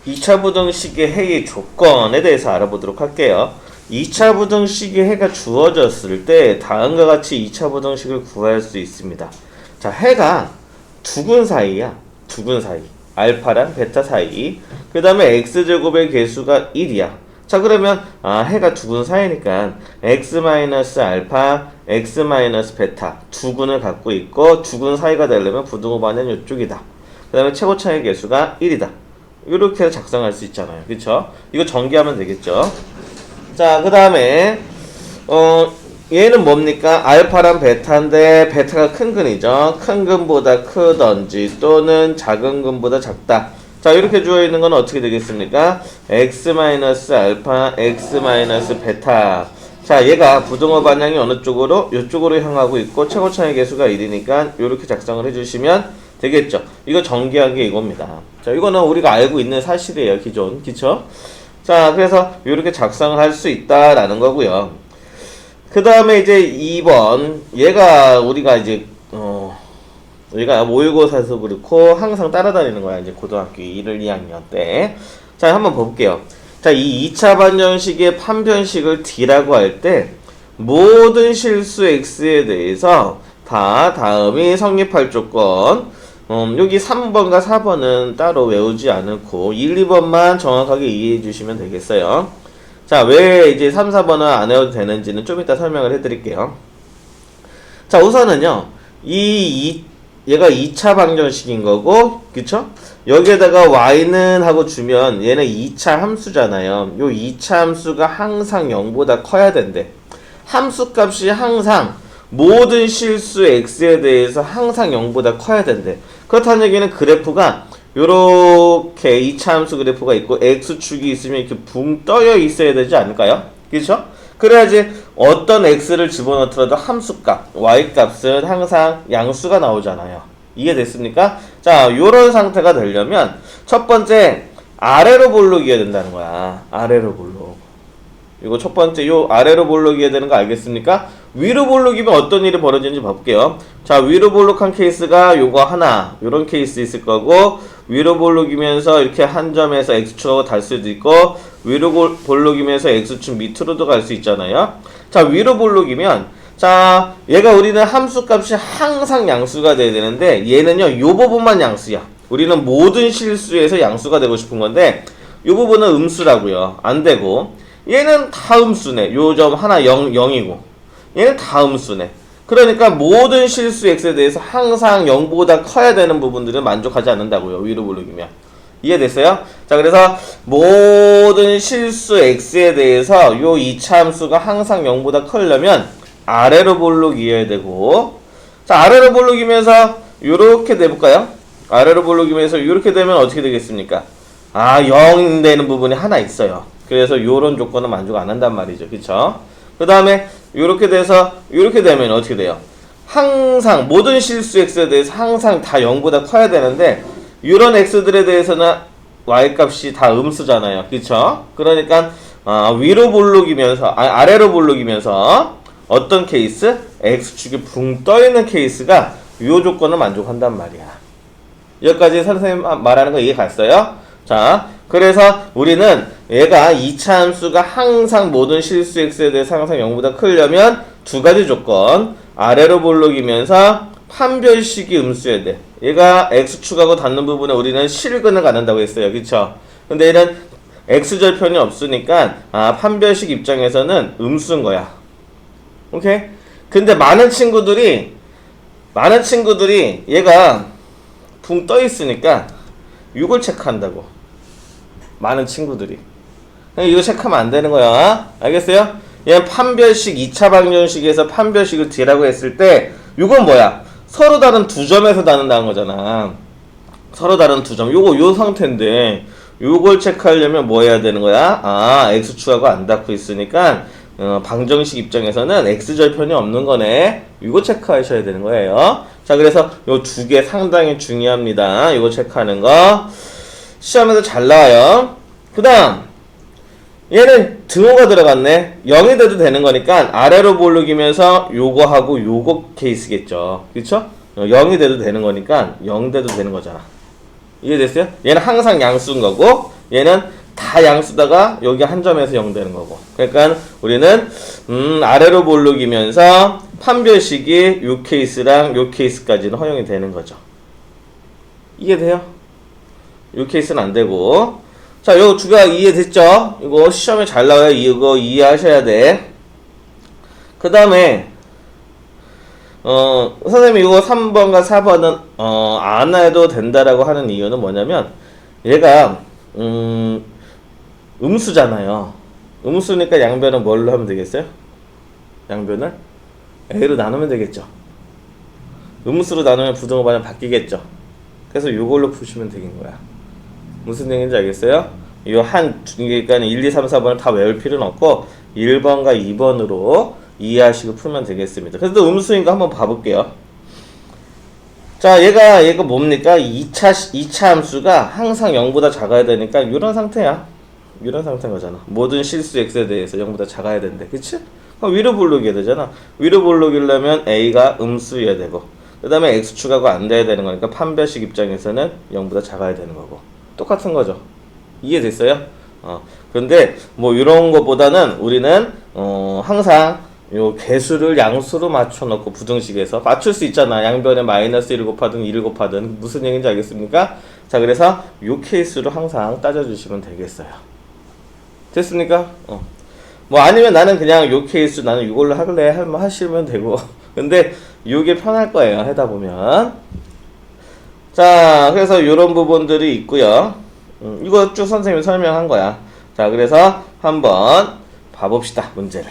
2차 부등식의 해의 조건에 대해서 알아보도록 할게요. 2차 부등식의 해가 주어졌을 때 다음과 같이 2차 부등식을 구할 수 있습니다. 자, 해가 두근 사이야. 두근 사이. 알파랑 베타 사이. 그 다음에 x제곱의 개수가 1이야. 자, 그러면 해가 두근 사이니까 x-알파, x-베타 두근을 갖고 있고 두근 사이가 되려면 부등호 반은 이쪽이다. 그 다음에 최고차의 개수가 1이다. 이렇게 해서 작성할 수 있잖아요. 그쵸? 이거 전개하면 되겠죠? 자, 그 다음에 얘는 뭡니까? 알파랑 베타인데 베타가 큰 근이죠. 큰 근보다 크던지 또는 작은 근보다 작다. 자, 이렇게 주어 있는 건 어떻게 되겠습니까? x-알파, x-베타. 자, 얘가 부등호 반향이 어느 쪽으로? 이쪽으로 향하고 있고 최고차의 개수가 1이니까 이렇게 작성을 해주시면 되겠죠. 이거 전개한 게 이겁니다. 자, 이거는 우리가 알고 있는 사실이에요. 기존. 그쵸? 자, 그래서 이렇게 작성을 할 수 있다라는 거고요. 그 다음에 이제 2번. 얘가 우리가 이제 우리가 모의고사에서 그렇고 항상 따라다니는 거야. 이제 고등학교 1, 2학년 때. 자, 한번 볼게요. 자, 이 2차 반전식의 판변식을 D라고 할 때 모든 실수 X에 대해서 다 다음이 성립할 조건. 여기 3번과 4번은 따로 외우지 않고 1, 2번만 정확하게 이해해 주시면 되겠어요. 자, 왜 이제 3, 4번은 안 외워도 되는지는 좀 이따 설명을 해 드릴게요. 자, 우선은요. 얘가 2차 방정식인 거고, 그쵸? 여기에다가 y는 하고 주면 얘는 2차 함수잖아요. 요 2차 함수가 항상 0보다 커야 된대. 함수 값이 항상 모든 실수 x에 대해서 항상 0보다 커야 된대. 그렇다는 얘기는 그래프가 요렇게 2차 함수 그래프가 있고 x축이 있으면 이렇게 붕 떠여 있어야 되지 않을까요? 그렇죠? 그래야지 어떤 x를 집어넣더라도 함수값, y값은 항상 양수가 나오잖아요. 이해됐습니까? 자, 요런 상태가 되려면 첫 번째 아래로 볼록이어야 된다는 거야. 아래로 볼록. 이거 첫 번째 요 아래로 볼록이어야 되는 거 알겠습니까? 위로 볼록이면 어떤 일이 벌어지는지 볼게요. 자, 위로 볼록한 케이스가 요거 하나, 요런 케이스 있을 거고, 위로 볼록이면서 이렇게 한 점에서 x축하고 달 수도 있고, 위로 볼록이면서 x축 밑으로도 갈 수 있잖아요. 자, 위로 볼록이면, 자, 얘가 우리는 함수값이 항상 양수가 돼야 되는데, 얘는요, 요 부분만 양수야. 우리는 모든 실수에서 양수가 되고 싶은 건데, 요 부분은 음수라고요. 안 되고, 얘는 다 음수네. 요 점 하나 0이고, 얘는 다 음수네. 그러니까 모든 실수 x에 대해서 항상 0보다 커야 되는 부분들은 만족하지 않는다고요. 위로 볼록이면. 이해됐어요? 자, 그래서 모든 실수 x에 대해서 요 2차 함수가 항상 0보다 크려면 아래로 볼록이어야 되고, 자, 아래로 볼록이면서 요렇게 내볼까요? 아래로 볼록이면서 요렇게 되면 어떻게 되겠습니까? 0 되는 부분이 하나 있어요. 그래서 요런 조건은 만족 안 한단 말이죠. 그쵸? 그 다음에 요렇게 돼서 요렇게 되면 어떻게 돼요? 항상 모든 실수 x에 대해서 항상 다 0보다 커야 되는데 이런 x들에 대해서는 y값이 다 음수잖아요. 그쵸? 그러니까 위로 볼록이면서 아래로 볼록이면서 어떤 케이스? x축이 붕 떠있는 케이스가 요 조건을 만족한단 말이야. 여기까지 선생님 말하는 거 이해 갔어요? 자, 그래서 우리는 얘가 2차 함수가 항상 모든 실수 x에 대해서 항상 0보다 크려면 두 가지 조건. 아래로 볼록이면서 판별식이 음수여야 돼. 얘가 x축하고 닿는 부분에 우리는 실근을 갖는다고 했어요. 그쵸? 근데 얘는 x절편이 없으니까 판별식 입장에서는 음수인 거야. 오케이? 근데 많은 친구들이 얘가 붕 떠 있으니까 이걸 체크한다고. 많은 친구들이. 이거 체크하면 안 되는 거야. 알겠어요? 얘는 판별식 2차 방정식에서 판별식을 D라고 했을 때 이건 뭐야? 서로 다른 두 점에서 나눈다는 거잖아. 서로 다른 두 점. 요 상태인데 요걸 체크하려면 뭐 해야 되는 거야? x축하고 안 닿고 있으니까 방정식 입장에서는 x절편이 없는 거네. 이거 체크하셔야 되는 거예요. 자, 그래서 요 두 개 상당히 중요합니다. 이거 체크하는 거. 시험에서 잘 나와요. 그 다음 얘는 등호가 들어갔네. 0이 돼도 되는 거니까 아래로 볼록이면서 요거하고 요거 케이스겠죠. 그쵸? 0이 돼도 되는 거니까 0 돼도 되는 거잖아. 이해됐어요? 얘는 항상 양수인 거고 얘는 다 양수다가 여기 한 점에서 0 되는 거고. 그러니까 우리는 아래로 볼록이면서 판별식이 요 케이스랑 요 케이스까지는 허용이 되는 거죠. 이해돼요? 요 케이스는 안 되고. 자, 요 주가 이해됐죠? 이거 시험에 잘 나와요. 이거 이해하셔야 돼. 그 다음에 선생님이 이거 3번과 4번은 안 해도 된다라고 하는 이유는 뭐냐면 얘가 음수잖아요. 음수니까 양변은 뭘로 하면 되겠어요? 양변을 A로 나누면 되겠죠. 음수로 나누면 부등호 반응 바뀌겠죠. 그래서 이걸로 푸시면 되는 거야. 무슨 얘기인지 알겠어요? 그러니까 1, 2, 3, 4번을 다 외울 필요는 없고 1번과 2번으로 이해하시고 풀면 되겠습니다. 그래도 음수인 거 한번 봐볼게요. 자, 얘가 뭡니까? 2차 함수가 항상 0보다 작아야 되니까 이런 상태야. 이런 상태인 거잖아. 모든 실수 x에 대해서 0보다 작아야 된대. 그치? 그럼 위로 볼록이어야 되잖아. 위로 볼록이려면 a가 음수여야 되고 그 다음에 x축하고 안 돼야 되는 거니까 판별식 입장에서는 0보다 작아야 되는 거고 똑같은 거죠. 이해됐어요? 그런데 뭐 이런 것보다는 우리는 항상 요 개수를 양수로 맞춰놓고 부등식에서 맞출 수 있잖아. 양변에 마이너스 1을 곱하든 2를 곱하든 무슨 얘기인지 알겠습니까? 자, 그래서 요 케이스로 항상 따져주시면 되겠어요. 됐습니까? 뭐 아니면 나는 그냥 요 케이스 나는 이걸로 할래 하시면 되고 근데 요게 편할 거예요. 하다 보면. 자, 그래서 요런 부분들이 있고요. 이거 쭉 선생님이 설명한 거야. 자, 그래서 한번 봐봅시다. 문제를.